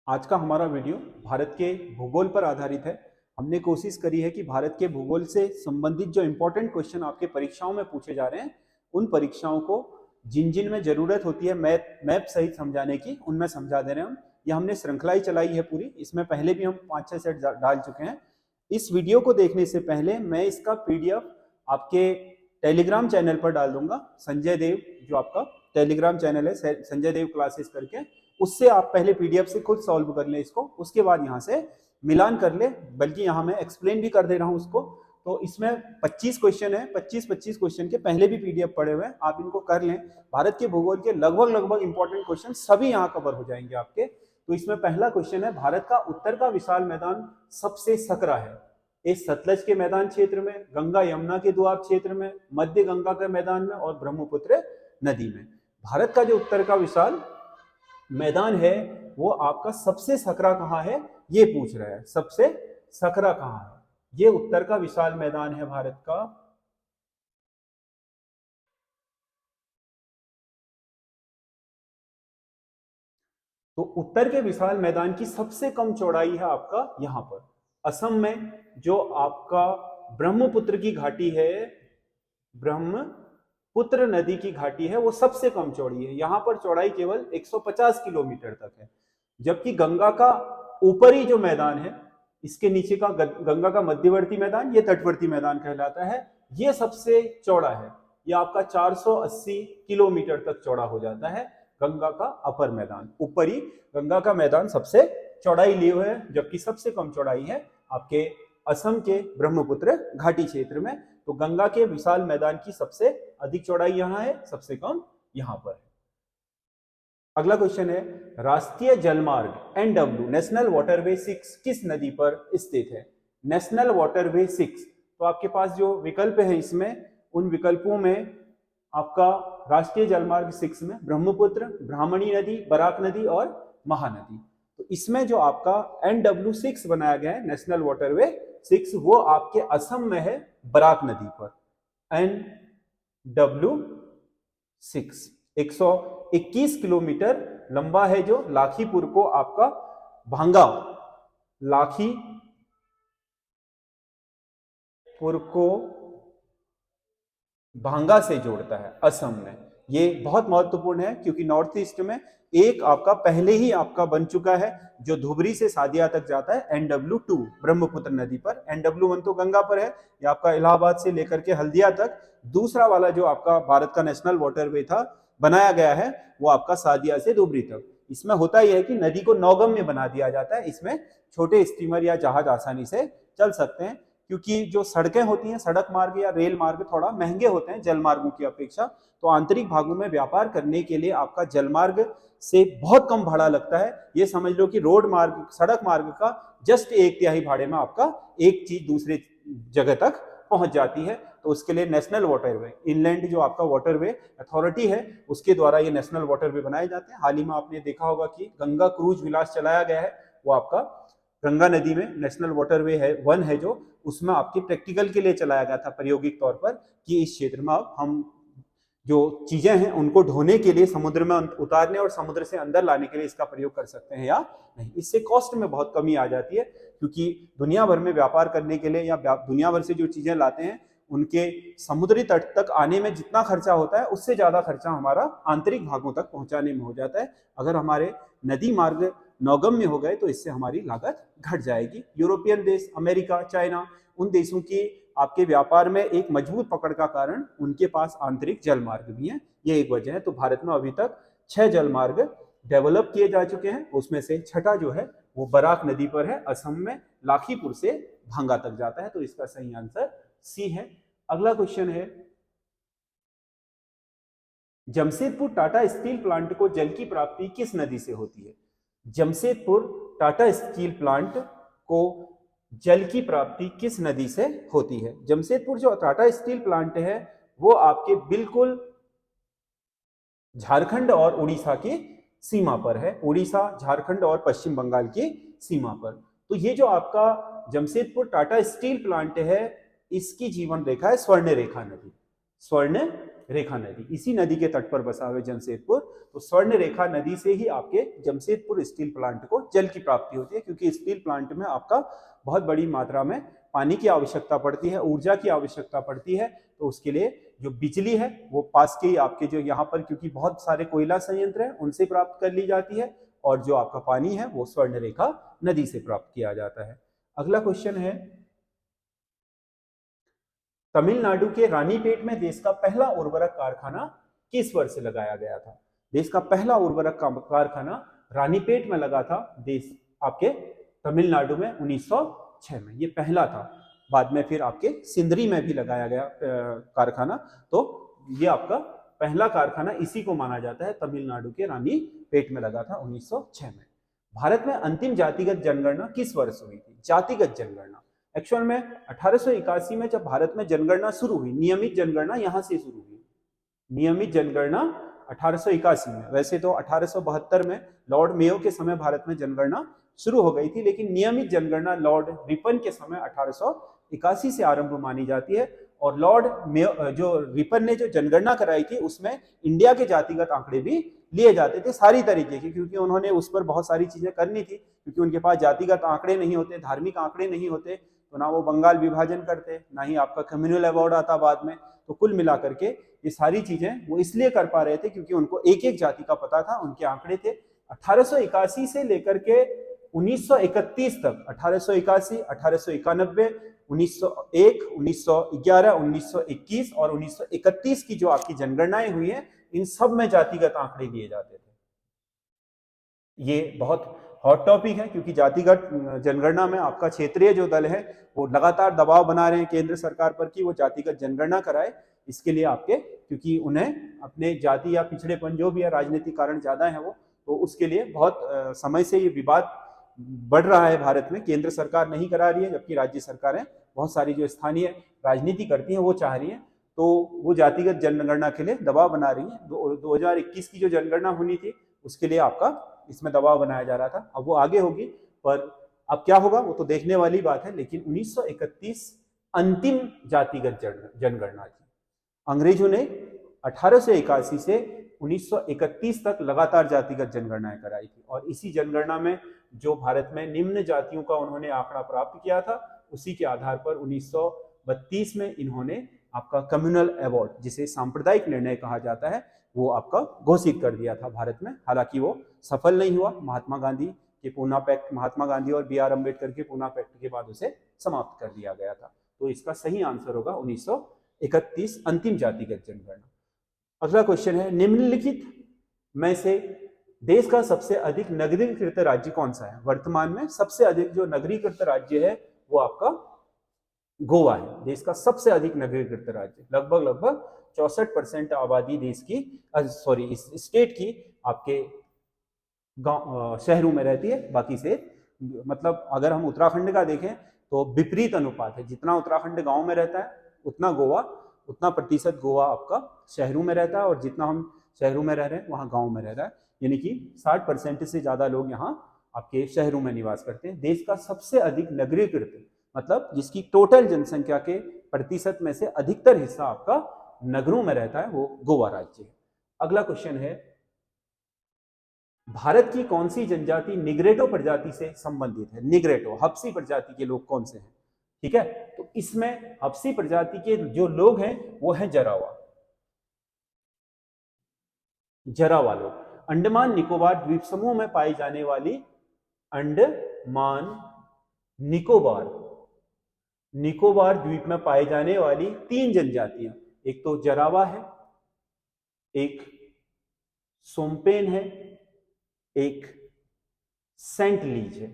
आज का हमारा वीडियो भारत के भूगोल पर आधारित है। हमने कोशिश करी है कि भारत के भूगोल से संबंधित जो इम्पोर्टेंट क्वेश्चन आपके परीक्षाओं में पूछे जा रहे हैं, उन परीक्षाओं को जिन जिन में जरूरत होती है मैप सहित समझाने की, उनमें समझा दे रहे हैं हम। यह हमने श्रृंखला ही चलाई है पूरी। इसमें पहले भी हम 5-6 सेट डाल चुके हैं। इस वीडियो को देखने से पहले मैं इसका पीडीएफ आपके टेलीग्राम चैनल पर डाल दूंगा। संजय देव जो आपका टेलीग्राम चैनल है, संजय देव क्लासेस करके, उससे आप पहले पीडीएफ से खुद सॉल्व कर लें इसको, उसके बाद यहाँ से मिलान कर ले। बल्कि यहाँ मैं एक्सप्लेन भी कर दे रहा हूँ उसको। तो इसमें 25 क्वेश्चन है, 25 क्वेश्चन के पहले भी पीडीएफ पड़े हुए हैं, आप इनको कर लें। भारत के भूगोल के लगभग इंपॉर्टेंट क्वेश्चन सभी यहाँ कवर हो जाएंगे आपके। तो इसमें पहला क्वेश्चन है, भारत का उत्तर का विशाल मैदान सबसे सकरा है। इस सतलज के मैदान क्षेत्र में, गंगा यमुना के दोआब क्षेत्र में, मध्य गंगा के मैदान में और ब्रह्मपुत्र नदी में। भारत का जो उत्तर का विशाल मैदान है वो आपका सबसे सकरा कहाँ है, ये पूछ रहा है। सबसे सकरा कहाँ है, ये उत्तर का विशाल मैदान है भारत का। तो उत्तर के विशाल मैदान की सबसे कम चौड़ाई है आपका यहां पर असम में। जो आपका ब्रह्मपुत्र की घाटी है, ब्रह्मपुत्र नदी की घाटी है, वो सबसे कम चौड़ी है। यहां पर चौड़ाई केवल 150 किलोमीटर तक है। जबकि गंगा का ऊपरी जो मैदान है, इसके नीचे का गंगा का मध्यवर्ती मैदान, ये तटवर्ती मैदान कहलाता है, ये सबसे चौड़ा है। ये आपका 480 किलोमीटर तक चौड़ा हो जाता है। गंगा का अपर मैदान, ऊपरी गंगा का मैदान सबसे चौड़ाई लिए हुए है, जबकि सबसे कम चौड़ाई है आपके असम के ब्रह्मपुत्र घाटी क्षेत्र में। तो गंगा के विशाल मैदान की सबसे अधिक चौड़ाई यहां है, सबसे कम यहां पर है। अगला क्वेश्चन है, राष्ट्रीय जलमार्ग एनडब्ल्यू नेशनल वाटरवे 6 किस नदी पर स्थित है। नेशनल वाटरवे 6, तो आपके पास जो विकल्प है इसमें, उन विकल्पों में आपका राष्ट्रीय जलमार्ग 6 में ब्रह्मपुत्र, ब्राह्मणी नदी, बराक नदी और महानदी। तो इसमें जो आपका NW6 बनाया गया है, नेशनल वाटरवे 6, वो आपके असम में है, बराक नदी पर। NW6 121 किलोमीटर लंबा है, जो लाखीपुर को आपका भांगा, लाखीपुर को भांगा से जोड़ता है असम में। ये बहुत महत्वपूर्ण है क्योंकि नॉर्थ ईस्ट में एक आपका पहले ही आपका बन चुका है, जो धुबरी से सादिया तक जाता है, NW2 ब्रह्मपुत्र नदी पर। NW1 तो गंगा पर है, ये आपका इलाहाबाद से लेकर के हल्दिया तक। दूसरा वाला जो आपका भारत का नेशनल वाटरवे था, बनाया गया है, वो आपका सादिया से धुबरी तक। इसमें होता यह है कि नदी को नौगम्य बना दिया जाता है। इसमें छोटे स्टीमर या जहाज आसानी से चल सकते हैं, क्योंकि जो सड़कें होती हैं, सड़क मार्ग या रेल मार्ग थोड़ा महंगे होते हैं जल मार्गों की अपेक्षा। तो आंतरिक भागों में व्यापार करने के लिए आपका जल मार्ग से बहुत कम भाड़ा लगता है। ये समझ लो कि रोड मार्ग, सड़क मार्ग का जस्ट 1/3 भाड़े में आपका एक चीज दूसरे जगह तक पहुंच जाती है। तो उसके लिए नेशनल वाटरवे, इनलैंड जो आपका वाटरवे अथॉरिटी है, उसके द्वारा ये नेशनल वाटरवे बनाए जाते हैं। हाल ही में आपने देखा होगा कि गंगा क्रूज विलास चलाया गया है, वो आपका गंगा नदी में नेशनल वाटरवे है 1 है, जो उसमें आपके प्रैक्टिकल के लिए चलाया गया था प्रायोगिक तौर पर, कि इस क्षेत्र में अब हम जो चीजें हैं उनको ढोने के लिए, समुद्र में उतारने और समुद्र से अंदर लाने के लिए इसका प्रयोग कर सकते हैं या नहीं। इससे कॉस्ट में बहुत कमी आ जाती है, क्योंकि दुनिया भर में व्यापार करने के लिए या दुनिया भर से जो चीजें लाते हैं, उनके समुद्री तट तक आने में जितना खर्चा होता है, उससे ज्यादा खर्चा हमारा आंतरिक भागों तक पहुंचाने में हो जाता है। अगर हमारे नदी मार्ग नौगम्य हो गए तो इससे हमारी लागत घट जाएगी। यूरोपियन देश, अमेरिका, चाइना, उन देशों की आपके व्यापार में एक मजबूत पकड़ का कारण उनके पास आंतरिक जल मार्ग भी हैं, ये एक वजह है। तो भारत में अभी तक 6 जल मार्ग डेवलप किए जा चुके हैं, उसमें से छठा जो है वो बराक नदी पर है, असम में, लाखीपुर से भांगा तक जाता है। तो इसका सही आंसर सी है। अगला क्वेश्चन है, जमशेदपुर टाटा स्टील प्लांट को जल की प्राप्ति किस नदी से होती है। जमशेदपुर टाटा स्टील प्लांट को जल की प्राप्ति किस नदी से होती है। जमशेदपुर जो टाटा स्टील प्लांट है, वो आपके बिल्कुल झारखंड और उड़ीसा की सीमा पर है, उड़ीसा, झारखंड और पश्चिम बंगाल की सीमा पर। तो ये जो आपका जमशेदपुर टाटा स्टील प्लांट है, इसकी जीवन रेखा है स्वर्ण रेखा नदी। स्वर्ण रेखा नदी, इसी नदी के तट पर बसा हुआ जमशेदपुर। तो स्वर्ण रेखा नदी से ही आपके जमशेदपुर स्टील प्लांट को जल की प्राप्ति होती है, क्योंकि स्टील प्लांट में आपका बहुत बड़ी मात्रा में पानी की आवश्यकता पड़ती है, ऊर्जा की आवश्यकता पड़ती है। तो उसके लिए जो बिजली है वो पास के ही आपके जो यहाँ पर, क्योंकि बहुत सारे कोयला संयंत्र हैं, उनसे प्राप्त कर ली जाती है, और जो आपका पानी है वो स्वर्ण रेखा नदी से प्राप्त किया जाता है। अगला क्वेश्चन है, तमिलनाडु के रानीपेट में देश का पहला उर्वरक कारखाना किस वर्ष लगाया गया था? देश का पहला उर्वरक कारखाना रानीपेट में लगा था, देश आपके तमिलनाडु में 1906 में, ये पहला था। बाद में फिर आपके सिंदरी में भी लगाया गया कारखाना। तो ये आपका पहला कारखाना इसी को माना जाता है, तमिलनाडु के रानीपेट में लगा था 1906 में। भारत में अंतिम जातिगत जनगणना किस वर्ष हुई थी? जातिगत जनगणना एक्चुअल में 1881 में जब भारत में जनगणना शुरू हुई, नियमित जनगणना यहां से शुरू हुई। नियमित जनगणना 1881 में, वैसे तो 1872 में लॉर्ड मेयो के समय भारत में जनगणना शुरू हो गई थी, लेकिन नियमित जनगणना लॉर्ड रिपन के समय 1881 से आरंभ मानी जाती है। और लॉर्ड मेयो जो रिपन ने जो जनगणना कराई थी उसमें इंडिया के जातिगत आंकड़े भी लिए जाते थे सारी तरीके के, क्योंकि उन्होंने उस पर बहुत सारी चीजें करनी थी, क्योंकि उनके पास जातिगत आंकड़े नहीं होते, धार्मिक आंकड़े नहीं होते, तो ना वो बंगाल विभाजन करते, ना ही आपका कम्युनल अवार्ड आता बाद में। तो कुल मिलाकर के ये सारी चीजें वो इसलिए कर पा रहे थे क्योंकि उनको एक एक जाति का पता था, उनके आंकड़े थे। 1881 से लेकर के 1931 तक, 1881, 1891, 1901, 1911, 1921 और 1931 की जो आपकी जनगणनाएं हुई है, इन सब में जातिगत आंकड़े दिए जाते थे। ये बहुत हॉट टॉपिक है, क्योंकि जातिगत जनगणना में आपका क्षेत्रीय जो दल है वो लगातार दबाव बना रहे हैं केंद्र सरकार पर कि वो जातिगत जनगणना कराए। इसके लिए आपके, क्योंकि उन्हें अपने जाति या पिछड़ेपन जो भी है, राजनीतिक कारण ज्यादा है वो, तो उसके लिए बहुत समय से ये विवाद बढ़ रहा है भारत में। केंद्र सरकार नहीं करा रही है, जबकि राज्य सरकारें बहुत सारी जो स्थानीय राजनीति करती हैं वो चाह रही हैं, तो वो जातिगत जनगणना के लिए दबाव बना रही है। 2021 की जो जनगणना होनी थी उसके लिए आपका इसमें दबाव बनाया जा रहा था, अब वो आगे होगी, पर अब क्या होगा वो तो देखने वाली बात है। लेकिन 1931 अंतिम जातिगत जनगणना थी। अंग्रेजों ने 1881 से 1931 तक लगातार जातिगत जनगणनाएं कराई थी, और इसी जनगणना में जो भारत में निम्न जातियों का उन्होंने आंकड़ा प्राप्त किया था, उसी के आधार पर 1932 में इन्होंने आपका कम्युनल अवार्ड, जिसे सांप्रदायिक निर्णय कहा जाता है, वो आपका घोषित कर दिया था भारत में। हालांकि वो सफल नहीं हुआ, महात्मा गांधी के पूना पैक्ट, महात्मा गांधी और बी आर अम्बेडकर के पूना पैक्ट के बाद उसे समाप्त कर दिया गया था। तो इसका सही आंसर होगा 1931 अंतिम जातिगत जनगणना। अगला क्वेश्चन है, निम्नलिखित में से देश का सबसे अधिक नगरीकृत राज्य कौन सा है? वर्तमान में सबसे अधिक जो नगरीकृत राज्य है वो आपका गोवा है, देश का सबसे अधिक नगरीकृत राज्य। लगभग 64% आबादी देश की, सॉरी इस स्टेट की आपके गांव शहरों में रहती है, बाकी से मतलब अगर हम उत्तराखंड का देखें तो विपरीत अनुपात है, जितना उत्तराखंड गांव में रहता है उतना प्रतिशत गोवा आपका शहरों में रहता है, और जितना हम शहरों में रह रहे हैं वहां गांव में रह रहा है, यानी कि 60% से ज्यादा लोग यहाँ आपके शहरों में निवास करते हैं। देश का सबसे अधिक नगरीकृत मतलब जिसकी टोटल जनसंख्या के प्रतिशत में से अधिकतर हिस्सा आपका नगरों में रहता है, वो गोवा राज्य है। अगला क्वेश्चन है, भारत की कौन सी जनजाति निग्रेटो प्रजाति से संबंधित है? निग्रेटो हब्सी प्रजाति के लोग कौन से हैं? ठीक है, तो इसमें हब्सी प्रजाति के जो लोग हैं वो हैं जरावा लोग। अंडमान निकोबार द्वीप समूह में पाई जाने वाली अंडमान निकोबार द्वीप में पाई जाने वाली 3 जनजातियां, एक तो जरावा है, एक सोम्पेन है, एक सेंट लीज है।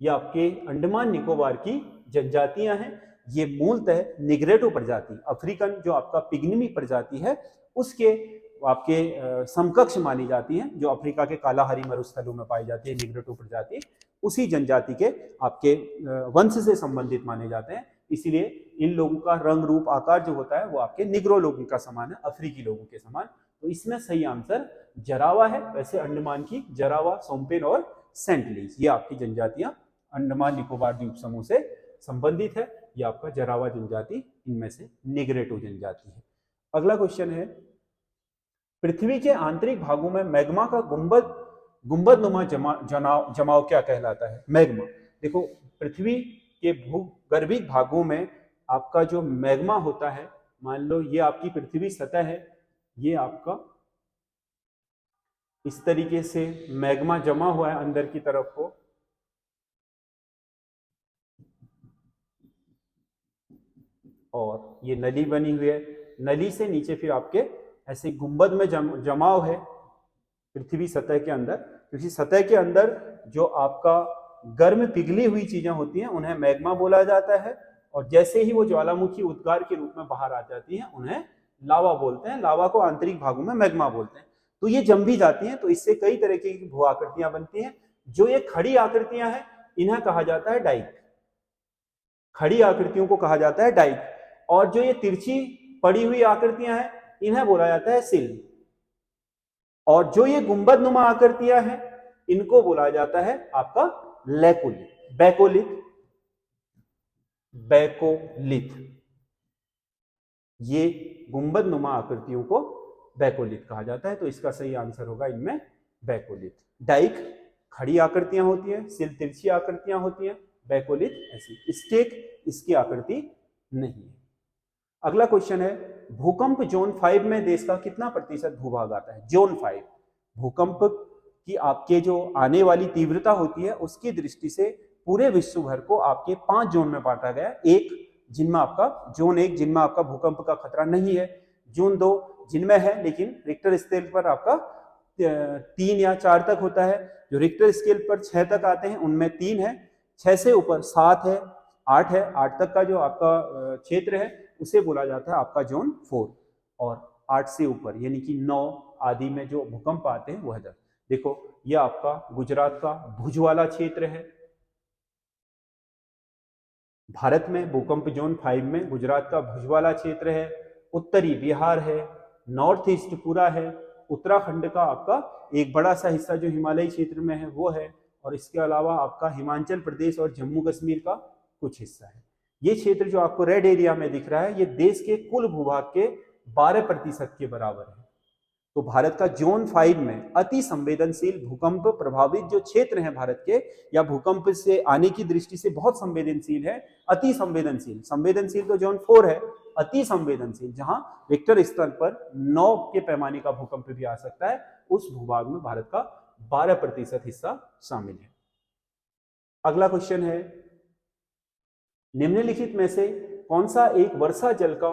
ये आपके अंडमान निकोबार की जनजातियां हैं। ये मूलतः निग्रेटो प्रजाति, अफ्रीकन जो आपका पिग्मी प्रजाति है उसके आपके समकक्ष मानी जाती हैं, जो अफ्रीका के कालाहारी मरुस्थलों में पाई जाती है निग्रेटो प्रजाति, उसी जनजाति के आपके वंश से संबंधित माने जाते हैं। इसीलिए इन लोगों का रंग रूप आकार जो होता है वो आपके निग्रो लोगों का समान है, अफ्रीकी लोगों के समान। तो इसमें सही आंसर जरावा है। वैसे अंडमान की जरावा, सोम्पेन और सेंट लीज ये आपकी जनजातियां अंडमान निकोबार द्वीप समूह से संबंधित है। ये आपका जरावा जनजाति इनमें से निग्रेटो जनजाति है। अगला क्वेश्चन है, पृथ्वी के आंतरिक भागों में मैग्मा का गुंबदनुमा जमाव क्या कहलाता है? मैग्मा। देखो, पृथ्वी के भूगर्भिक भागों में आपका जो मैग्मा होता है, मान लो ये आपकी पृथ्वी सतह है, ये आपका इस तरीके से मैग्मा जमा हुआ है अंदर की तरफ को, और ये नली बनी हुई है, नली से नीचे फिर आपके ऐसे गुंबद में जमाव है पृथ्वी सतह के अंदर, क्योंकि सतह के अंदर जो आपका गर्म पिघली हुई चीजें होती हैं उन्हें मैग्मा बोला जाता है, और जैसे ही वो ज्वालामुखी उद्गार के रूप में बाहर आ जाती हैं उन्हें लावा बोलते हैं। लावा को आंतरिक भागों में मैग्मा बोलते हैं। तो ये जम भी जाती हैं, तो इससे कई तरह की भू आकृतियां बनती हैं। जो ये खड़ी आकृतियां हैं इन्हें कहा जाता है डाइक, खड़ी आकृतियों को कहा जाता है डाइक, और जो ये तिरछी पड़ी हुई आकृतियां हैं इन्हें बोला जाता है सिल, और जो ये गुंबदनुमा आकृतियां हैं इनको बोला जाता है आपका लैकोलिथ, बैकोलिथ, बैकोलिथ। ये गुंबदनुमा आकृतियों को बैकोलिथ कहा जाता है, तो इसका सही आंसर होगा इनमें बैकोलिथ। डाइक खड़ी आकृतियां होती हैं, सिल तिरछी आकृतियां होती हैं, बैकोलिथ ऐसी। स्टेक इसकी आकृति नहीं है। अगला क्वेश्चन है, भूकंप जोन 5 में देश का कितना प्रतिशत भूभाग आता है? जोन 5 भूकंप की आपके जो आने वाली तीव्रता होती है उसकी दृष्टि से पूरे विश्व भर को आपके 5 जोन में बांटा गया। एक जिनमें आपका जोन 1 जिनमें आपका भूकंप का खतरा नहीं है, जोन 2 जिनमें है लेकिन रिक्टर स्केल पर आपका 3 या 4 तक होता है, जो रिक्टर स्केल पर 6 तक आते हैं उनमें 3 है, 6 से ऊपर 7 है, 8 है, 8 तक का जो आपका क्षेत्र है उसे बोला जाता है आपका जोन 4, और 8 से ऊपर यानी कि 9 आदि में जो भूकंप आते हैं वह 10। देखो यह आपका गुजरात का भुज वाला क्षेत्र है। भारत में भूकंप जोन 5 में गुजरात का भुज वाला क्षेत्र है, उत्तरी बिहार है, नॉर्थ ईस्ट पूरा है, उत्तराखंड का आपका एक बड़ा सा हिस्सा जो हिमालयी क्षेत्र में है वो है, और इसके अलावा आपका हिमाचल प्रदेश और जम्मू कश्मीर का कुछ हिस्सा है। ये क्षेत्र जो आपको रेड एरिया में दिख रहा है ये देश के कुल भूभाग के 12% के बराबर है। तो भारत का जोन 5 में अति संवेदनशील भूकंप प्रभावित जो क्षेत्र हैं भारत के, या भूकंप से आने की दृष्टि से बहुत संवेदनशील है, अति संवेदनशील, संवेदनशील तो जोन 4 है, अति संवेदनशील जहां रिक्टर स्तर पर 9 के पैमाने का भूकंप भी आ सकता है, उस भूभाग में भारत का 12% हिस्सा शामिल है। अगला क्वेश्चन है, निम्नलिखित में से कौन सा एक वर्षा जल का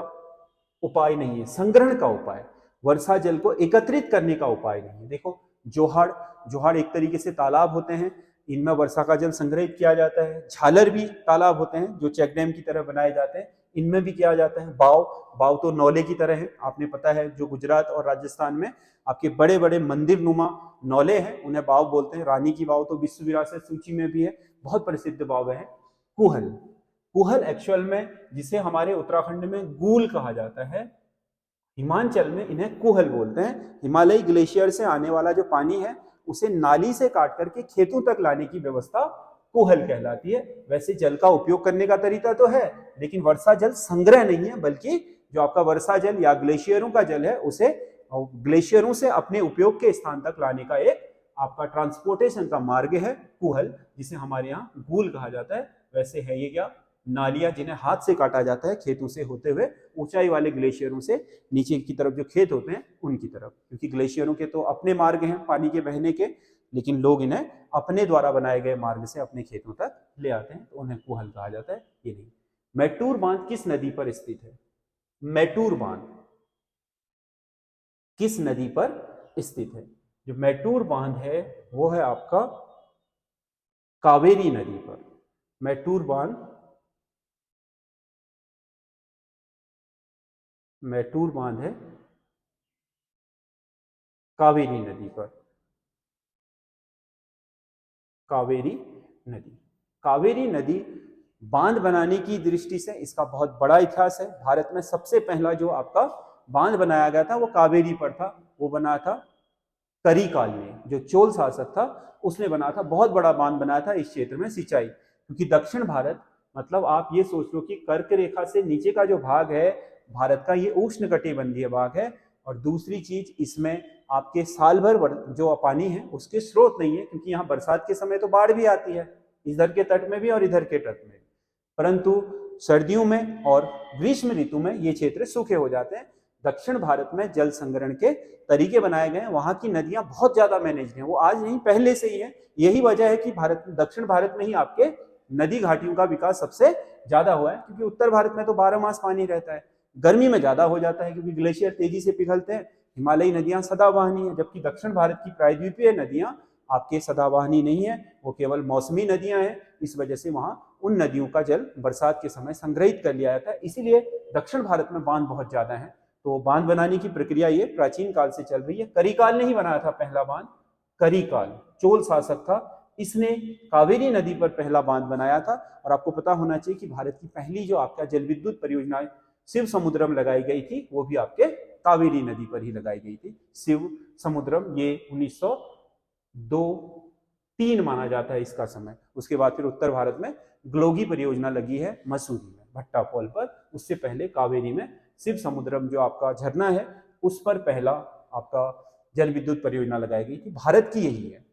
उपाय नहीं है? संग्रहण का उपाय, वर्षा जल को एकत्रित करने का उपाय नहीं है। देखो जोहाड़ एक तरीके से तालाब होते हैं, इनमें वर्षा का जल संग्रहित किया जाता है। झालर भी तालाब होते हैं जो चेक डैम की तरह बनाए जाते हैं, इनमें भी किया जाता है। बाव तो नौले की तरह है, आपने पता है जो गुजरात और राजस्थान में आपके बड़े बड़े मंदिर नुमा नौले हैं उन्हें बाव बोलते हैं। रानी की बाव तो विश्व विरासत सूची में भी है, बहुत प्रसिद्ध बाव है। कुहल एक्चुअल में जिसे हमारे उत्तराखंड में गूल कहा जाता है, हिमाचल में इन्हें कुहल बोलते हैं। हिमालयी ग्लेशियर से आने वाला जो पानी है उसे नाली से काट करके खेतों तक लाने की व्यवस्था कुहल कहलाती है। वैसे जल का उपयोग करने का तरीका तो है, लेकिन वर्षा जल संग्रह नहीं है, बल्कि जो आपका वर्षा जल या ग्लेशियरों का जल है उसे ग्लेशियरों से अपने उपयोग के स्थान तक लाने का एक आपका ट्रांसपोर्टेशन का मार्ग है कुहल, जिसे हमारे यहाँ गूल कहा जाता है। वैसे है ये क्या, नालियां जिन्हें हाथ से काटा जाता है खेतों से होते हुए ऊंचाई वाले ग्लेशियरों से नीचे की तरफ जो खेत होते हैं उनकी तरफ, क्योंकि ग्लेशियरों के तो अपने मार्ग हैं पानी के बहने के, लेकिन लोग इन्हें अपने द्वारा बनाए गए मार्ग से अपने खेतों तक ले आते हैं, तो उन्हें कुहल कहा जाता है। ये नहीं। मैटूर बांध किस नदी पर स्थित है? मैटूर बांध किस नदी पर स्थित है? जो मैटूर बांध है वो है आपका कावेरी नदी पर। मैटूर बांध है कावेरी नदी पर। कावेरी नदी बांध बनाने की दृष्टि से इसका बहुत बड़ा इतिहास है। भारत में सबसे पहला जो आपका बांध बनाया गया था वो कावेरी पर था, वो बना था करिकाल में, जो चोल शासक था उसने बना था, बहुत बड़ा बांध बनाया था इस क्षेत्र में सिंचाई, क्योंकि दक्षिण भारत मतलब आप ये सोच लो कि कर्क रेखा से नीचे का जो भाग है भारत का ये उष्णकटिबंधीय भाग है। और दूसरी चीज, इसमें आपके साल भर जो पानी है उसके स्रोत नहीं है, क्योंकि यहाँ बरसात के समय तो बाढ़ भी आती है, इधर के तट में भी और इधर के तट में भी, परंतु सर्दियों में और ग्रीष्म ऋतु में ये क्षेत्र सूखे हो जाते हैं। दक्षिण भारत में जल संग्रहण के तरीके बनाए गए हैं, वहां की नदियां बहुत ज्यादा मैनेज हैं, वो आज नहीं पहले से ही है। यही वजह है कि दक्षिण भारत में ही आपके नदी घाटियों का विकास सबसे ज्यादा हुआ है, क्योंकि उत्तर भारत में तो 12 मास पानी रहता है, गर्मी में ज्यादा हो जाता है क्योंकि ग्लेशियर तेजी से पिघलते हैं। हिमालयी नदियां सदाबहानी है, जबकि दक्षिण भारत की प्रायद्वीपीय नदियां आपके सदाबहानी नहीं है, वो केवल मौसमी नदियां हैं। इस वजह से वहां उन नदियों का जल बरसात के समय संग्रहित कर लिया जाता है, इसीलिए दक्षिण भारत में बांध बहुत ज्यादा है। तो बांध बनाने की प्रक्रिया ये प्राचीन काल से चल रही है। करिकाल ने ही बनाया था पहला बांध, करिकाल चोल शासक था, इसने कावेरी नदी पर पहला बांध बनाया था। और आपको पता होना चाहिए कि भारत की पहली जो आपका जल विद्युत परियोजना शिव समुद्रम लगाई गई थी, वो भी आपके कावेरी नदी पर ही लगाई गई थी। शिव समुद्रम ये 1902-3 माना जाता है इसका समय। उसके बाद फिर उत्तर भारत में ग्लोगी परियोजना लगी है मसूरी में भट्टा फॉल पर, उससे पहले कावेरी में शिव समुद्रम जो आपका झरना है उस पर पहला आपका जल विद्युत परियोजना लगाई गई थी। भारत की यही है,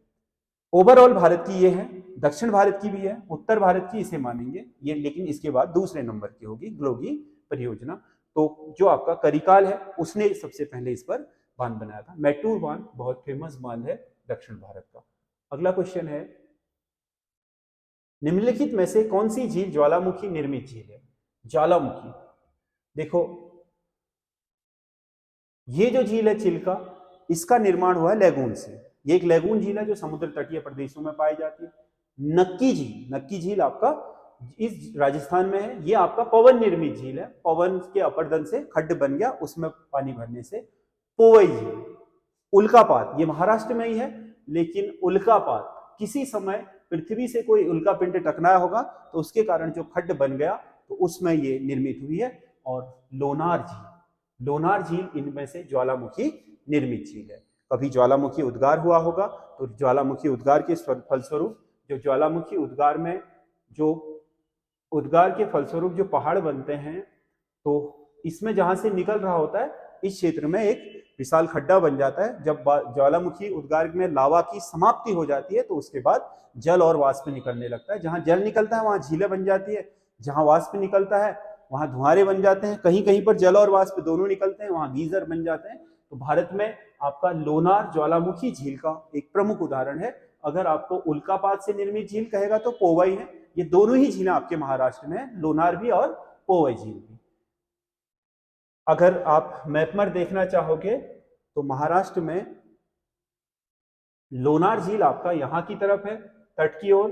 ओवरऑल भारत की ये है, दक्षिण भारत की भी है, उत्तर भारत की इसे मानेंगे ये, लेकिन इसके बाद दूसरे नंबर की होगी ग्लोगी परियोजना। तो जो आपका करिकाल है उसने सबसे पहले इस पर बांध बनाया था। मैटूर बांध बहुत फेमस बांध है दक्षिण भारत का। अगला क्वेश्चन है, निम्नलिखित में से कौन सी झील ज्वालामुखी निर्मित झील है? ज्वालामुखी, देखो ये जो झील है चिल्का, इसका निर्माण हुआ है लैगून से। ये एक लैगून झील है जो समुद्र तटीय प्रदेशों में पाई जाती है। नक्की झील, नक्की झील आपका इस राजस्थान में है, ये आपका पवन निर्मित झील है, पवन के अपरदन से खड्ड बन गया, उसमें पानी भरने से। पोवई झील, उल्कापात, ये महाराष्ट्र में ही है, लेकिन उल्कापात किसी समय पृथ्वी से कोई उल्का पिंड टकराया होगा तो उसके कारण जो खड्ड बन गया तो उसमें ये निर्मित हुई है। और लोनार झील, लोनार झील इनमें से ज्वालामुखी निर्मित झील है। कभी ज्वालामुखी उद्गार हुआ होगा तो ज्वालामुखी उद्गार के फलस्वरूप, जो ज्वालामुखी उद्गार में जो उद्गार के फलस्वरूप जो पहाड़ बनते हैं, तो इसमें जहां से निकल रहा होता है इस क्षेत्र में एक विशाल खड्डा बन जाता है। जब ज्वालामुखी उद्गार में लावा की समाप्ति हो जाती है तो उसके बाद जल और वाष्प निकलने लगता है। जहां जल निकलता है वहां झीलें बन जाती है, जहां वाष्प निकलता है वहां धुआरे बन जाते हैं, कहीं कहीं पर जल और वाष्प दोनों निकलते हैं, वहां गीजर बन जाते हैं। तो भारत में आपका लोनार ज्वालामुखी झील का एक प्रमुख उदाहरण है। अगर आपको उल्कापात से निर्मित झील कहेगा तो पोवई है। ये दोनों ही झीलें आपके महाराष्ट्र में है, लोनार भी और पोवई झील भी। अगर आप मैप में देखना चाहोगे तो महाराष्ट्र में लोनार झील आपका यहां की तरफ है तट की ओर,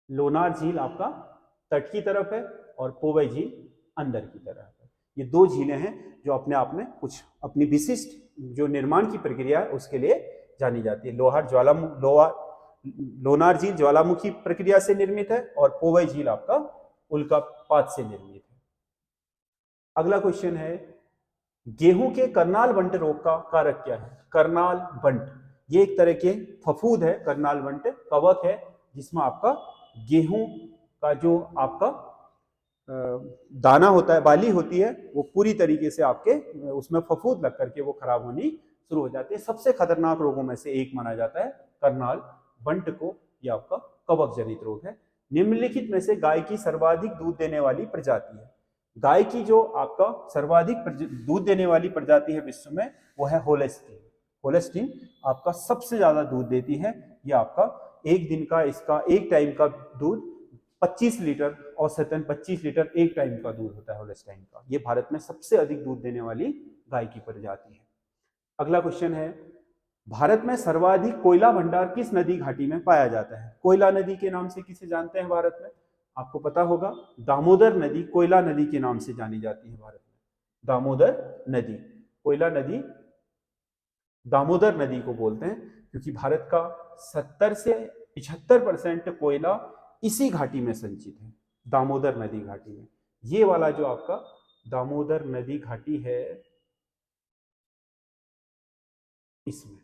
लोनार झील आपका तट की तरफ है और पोवई झील अंदर की तरफ है। ये दो झीलें हैं जो अपने आप में कुछ अपनी विशिष्ट जो निर्माण की प्रक्रिया है उसके लिए जानी जाती है। लोनार झील ज्वालामुखी प्रक्रिया से निर्मित है और पोवई झील आपका उल्कापात से निर्मित है। अगला क्वेश्चन है, गेहूं के करनाल बंट रोग का कारक क्या है? करनाल बंट, ये एक तरह के फफूंद है, करनाल बंट कवक है जिसमें आपका गेहूं का जो आपका दाना होता है, बाली होती है, वो पूरी तरीके से आपके उसमें फफूंद लग करके वो खराब होनी शुरू हो जाती है। सबसे खतरनाक रोगों में से एक माना जाता है करनाल बंट को, यह आपका कवक जनित रोग है। निम्नलिखित में से गाय की सर्वाधिक दूध देने वाली प्रजाति है? गाय की जो आपका सर्वाधिक दूध देने वाली प्रजाति है विश्व में वो है होलेस्टीन। होलेस्टीन आपका सबसे ज्यादा दूध देती है। ये आपका एक दिन का इसका एक टाइम का दूध 25 लीटर, औसतन 25 लीटर एक टाइम का दूध होता है होलेस्टाइन का। ये भारत में सबसे अधिक दूध देने वाली गाय की प्रजाति है। अगला क्वेश्चन है, भारत में सर्वाधिक कोयला भंडार किस नदी घाटी में पाया जाता है? कोयला नदी के नाम से किसे जानते हैं भारत में? आपको पता होगा, दामोदर नदी कोयला नदी के नाम से जानी जाती है भारत में। दामोदर नदी, कोयला नदी दामोदर नदी को बोलते हैं क्योंकि भारत का 70 से 75% कोयला इसी घाटी में संचित है, दामोदर नदी घाटी में। ये वाला जो आपका दामोदर नदी घाटी है इसमें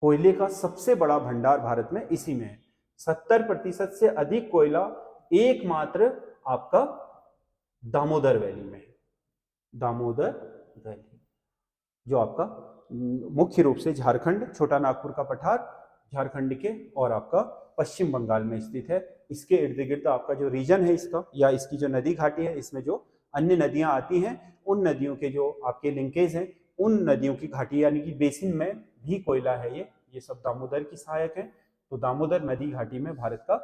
कोयले का सबसे बड़ा भंडार भारत में इसी में है। 70% से अधिक कोयला एकमात्र आपका दामोदर वैली में है। दामोदर वैली जो आपका मुख्य रूप से झारखंड, छोटा नागपुर का पठार झारखंड के और आपका पश्चिम बंगाल में स्थित है। इसके इर्द गिर्द आपका जो रीजन है इसका, या इसकी जो नदी घाटी है, इसमें जो अन्य नदियां आती हैं, उन नदियों के जो आपके लिंकेज हैं, उन नदियों की घाटी यानी कि बेसिन में भी कोयला है। ये सब दामोदर की सहायक है। तो दामोदर नदी घाटी में भारत का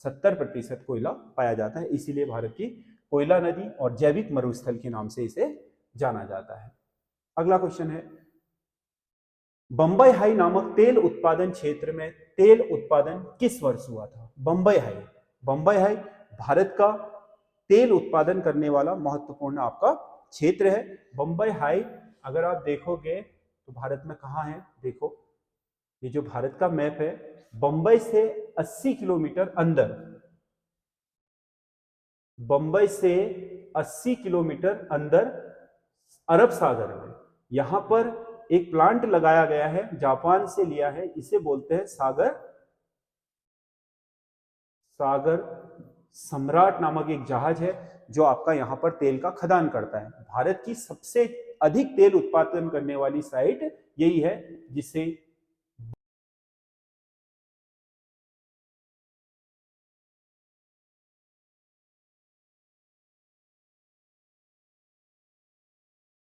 70% कोयला पाया जाता है, इसीलिए भारत की कोयला नदी और जैविक मरुस्थल के नाम से इसे जाना जाता है। अगला क्वेश्चन है, बंबई हाई नामक तेल उत्पादन क्षेत्र में तेल उत्पादन किस वर्ष हुआ था? बंबई हाई भारत का तेल उत्पादन करने वाला महत्वपूर्ण आपका क्षेत्र है। बंबई हाई अगर आप देखोगे तो भारत में कहाँ है, देखो ये जो भारत का मैप है, बंबई से 80 किलोमीटर अंदर, बंबई से 80 किलोमीटर अंदर अरब सागर में यहां पर एक प्लांट लगाया गया है, जापान से लिया है, इसे बोलते हैं सागर सम्राट नामक एक जहाज है जो आपका यहां पर तेल का खदान करता है। भारत की सबसे अधिक तेल उत्पादन करने वाली साइट यही है, जिसे